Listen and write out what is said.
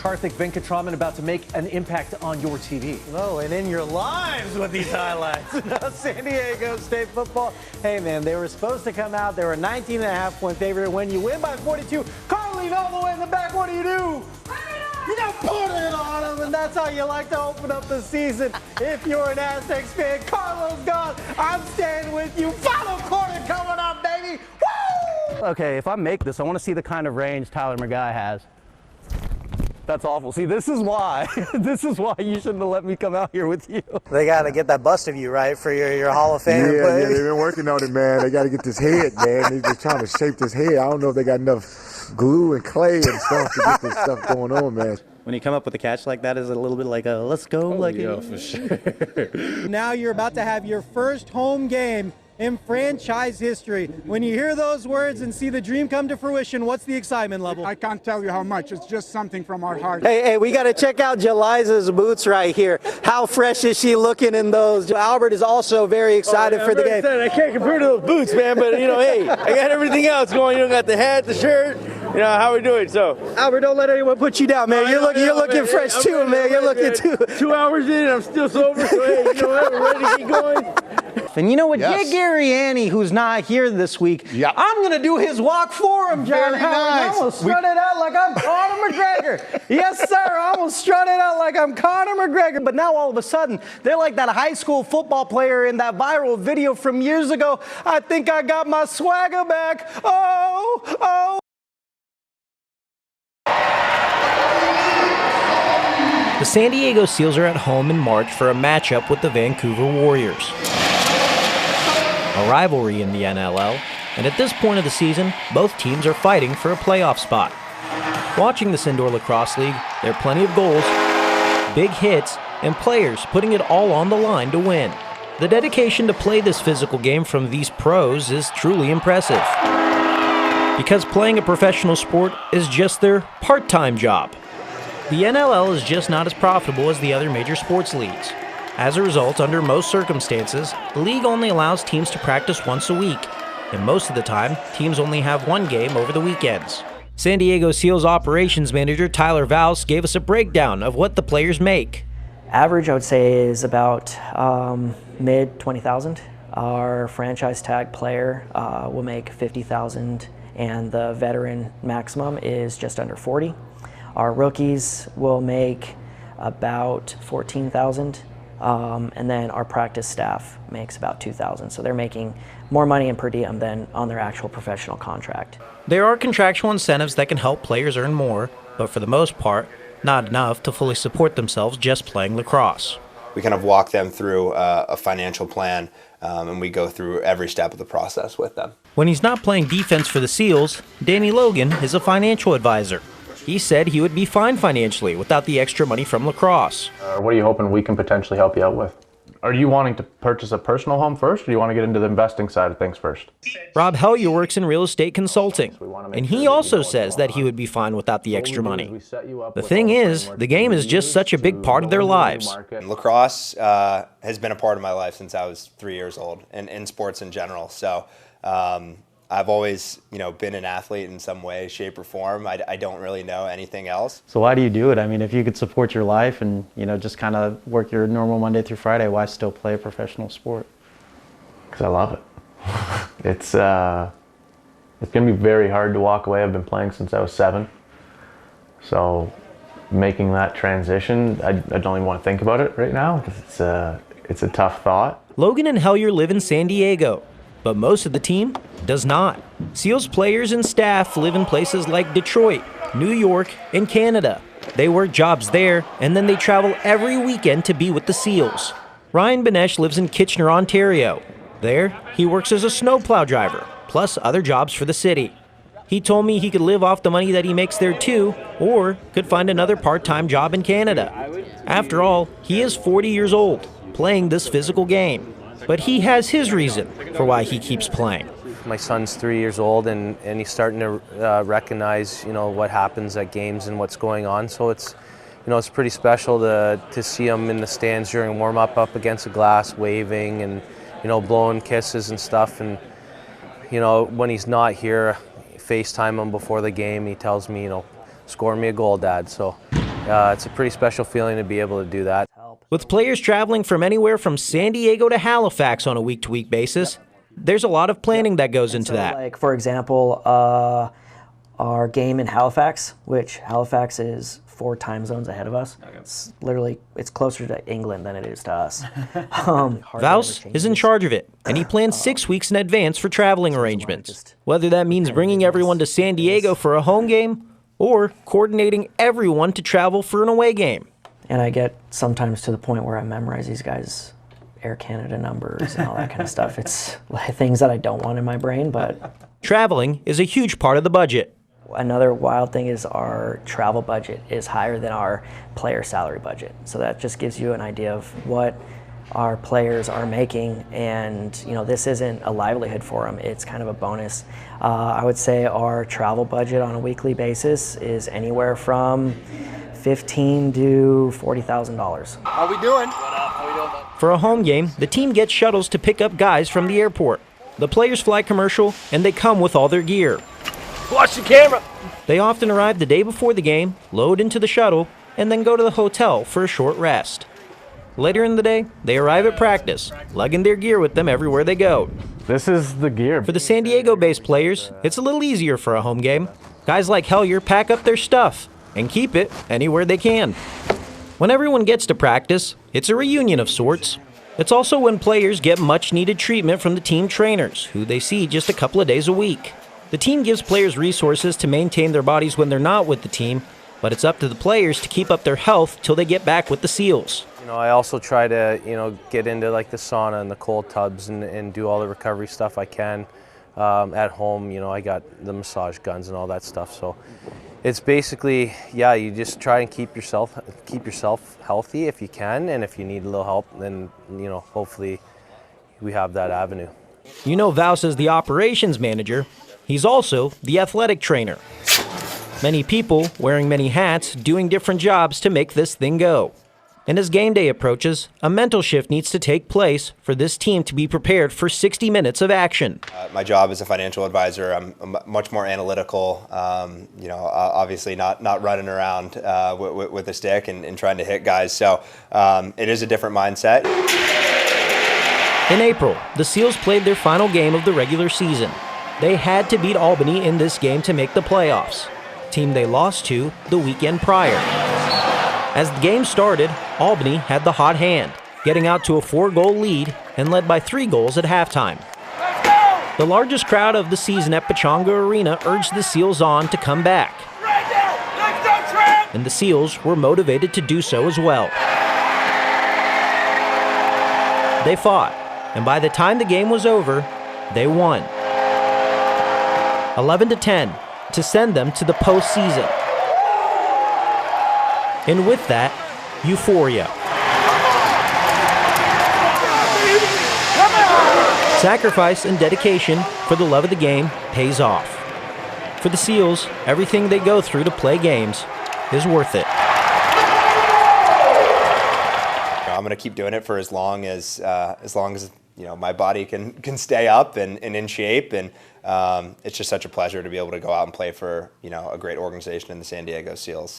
Karthik Venkataraman about to make an impact on your TV. Oh, and in your lives with these highlights. San Diego State football. Hey, man, they were supposed to come out. They were a 19.5-point favorite. When you win by 42, Carly all the way in the back, what do? You don't put it on them, and that's how you like to open up the season. If you're an Aztecs fan, Carlos gone. I'm staying with you. Final quarter coming up, baby. Woo! Okay, if I make this, I want to see the kind of range Tyler McGuy has. That's awful. See, this is why. This is why you shouldn't have let me come out here with you. They got to get that bust of you, right, for your Hall of Fame play? Yeah, they've been working on it, man. They got to get this head, man. They're just trying to shape this head. I don't know if they got enough glue and clay and stuff to get this stuff going on, man. When you come up with a catch like that, is it a little bit like a let's go? For sure. Now you're about to have your first home game in franchise history. When you hear those words and see the dream come to fruition, what's the excitement level? I can't tell you how much. It's just something from our heart. Hey, we got to check out Jeliza's boots right here. How fresh is she looking in those? Albert is also very excited for the game. I can't compare to those boots, man, but, hey, I got everything else going. You got the hat, the shirt, how we doing, so. Albert, don't let anyone put you down, man. You're looking fresh, too, man. You're looking, too. 2 hours in, and I'm still sober, so, hey, you know what? We're ready to keep going. And you know what? Yes. Get Gary Annie, who's not here this week. Yep. I'm going to do his walk for him, John Very Howard. nice. I'm going to strut it out like I'm Conor McGregor. Yes, sir. I'm going to strut it out like I'm Conor McGregor. But now all of a sudden, they're like that high school football player in that viral video from years ago. I think I got my swagger back. Oh. The San Diego Seals are at home in March for a matchup with the Vancouver Warriors. A rivalry in the NLL, and at this point of the season, both teams are fighting for a playoff spot. Watching this indoor lacrosse league, there are plenty of goals, big hits, and players putting it all on the line to win. The dedication to play this physical game from these pros is truly impressive, because playing a professional sport is just their part-time job. The NLL is just not as profitable as the other major sports leagues. As a result, under most circumstances, the league only allows teams to practice once a week, and most of the time, teams only have one game over the weekends. San Diego Seals operations manager Tyler Valls gave us a breakdown of what the players make. Average, I would say, is about mid 20,000. Our franchise tag player will make 50,000, and the veteran maximum is just under 40. Our rookies will make about 14,000, and then our practice staff makes about 2,000. So they're making more money in per diem than on their actual professional contract. There are contractual incentives that can help players earn more, but for the most part, not enough to fully support themselves just playing lacrosse. We kind of walk them through a financial plan, and we go through every step of the process with them. When he's not playing defense for the Seals, Danny Logan is a financial advisor. He said he would be fine financially without the extra money from lacrosse. What are you hoping we can potentially help you out with? Are you wanting to purchase a personal home first, or do you want to get into the investing side of things first? Rob Hellier works in real estate consulting, and he also says that he would be fine without the extra money. The thing is, the game is just such a big part of their lives. Lacrosse has been a part of my life since I was 3 years old, and in sports in general. So I've always, been an athlete in some way, shape, or form. I don't really know anything else. So why do you do it? I mean, if you could support your life and, just kind of work your normal Monday through Friday, why still play a professional sport? Because I love it. It's going to be very hard to walk away. I've been playing since I was 7. So making that transition, I don't even want to think about it right now, because it's a tough thought. Logan and Hellier live in San Diego, but most of the team does not. Seals players and staff live in places like Detroit, New York, and Canada. They work jobs there, and then they travel every weekend to be with the Seals. Ryan Benesh lives in Kitchener, Ontario. There, he works as a snowplow driver, plus other jobs for the city. He told me he could live off the money that he makes there too, or could find another part-time job in Canada. After all, he is 40 years old, playing this physical game. But he has his reason for why he keeps playing. My son's 3 years old, and he's starting to recognize, what happens at games and what's going on. So it's pretty special to see him in the stands during warm-up up against the glass, waving and, blowing kisses and stuff. And, when he's not here, FaceTime him before the game. He tells me, score me a goal, Dad. So it's a pretty special feeling to be able to do that. With players traveling from anywhere from San Diego to Halifax on a week-to-week basis, there's a lot of planning that goes into that. Like, for example, our game in Halifax, which Halifax is 4 time zones ahead of us. It's literally, it's closer to England than it is to us. Vaus is in charge of it, and he plans 6 weeks in advance for traveling arrangements, whether that means bringing everyone to San Diego for a home game or coordinating everyone to travel for an away game. And I get sometimes to the point where I memorize these guys' Air Canada numbers and all that kind of stuff. It's like things that I don't want in my brain, but... Traveling is a huge part of the budget. Another wild thing is our travel budget is higher than our player salary budget. So that just gives you an idea of what our players are making, and you know, this isn't a livelihood for them, it's kind of a bonus. I would say our travel budget on a weekly basis is anywhere from $15,000 to $40,000. How we doing? For a home game, the team gets shuttles to pick up guys from the airport. The players fly commercial, and they come with all their gear. Watch the camera. They often arrive the day before the game, load into the shuttle, and then go to the hotel for a short rest. Later in the day, they arrive at practice, lugging their gear with them everywhere they go. This is the gear. For the San Diego-based players, it's a little easier for a home game. Guys like Hellier pack up their stuff and keep it anywhere they can. When everyone gets to practice, it's a reunion of sorts. It's also when players get much-needed treatment from the team trainers, who they see just a couple of days a week. The team gives players resources to maintain their bodies when they're not with the team, but it's up to the players to keep up their health till they get back with the Seals. You know, I also try to, get into like the sauna and the cold tubs and do all the recovery stuff I can. At home, I got the massage guns and all that stuff. So it's basically, you just try and keep yourself healthy if you can, and if you need a little help, then hopefully we have that avenue. Vaus is the operations manager. He's also the athletic trainer. Many people wearing many hats, doing different jobs to make this thing go. And as game day approaches, a mental shift needs to take place for this team to be prepared for 60 minutes of action. My job as a financial advisor, I'm much more analytical, obviously not running around with a stick and trying to hit guys. So it is a different mindset. In April, the Seals played their final game of the regular season. They had to beat Albany in this game to make the playoffs, team they lost to the weekend prior. As the game started, Albany had the hot hand, getting out to a 4-goal lead and led by 3 goals at halftime. The largest crowd of the season at Pechanga Arena urged the Seals on to come back. And the Seals were motivated to do so as well. They fought, and by the time the game was over, they won. 11-10 to send them to the postseason. And with that, euphoria. Sacrifice and dedication for the love of the game pays off. For the Seals, everything they go through to play games is worth it. I'm going to keep doing it for as long as my body can stay up and in shape, and it's just such a pleasure to be able to go out and play for a great organization in the San Diego Seals.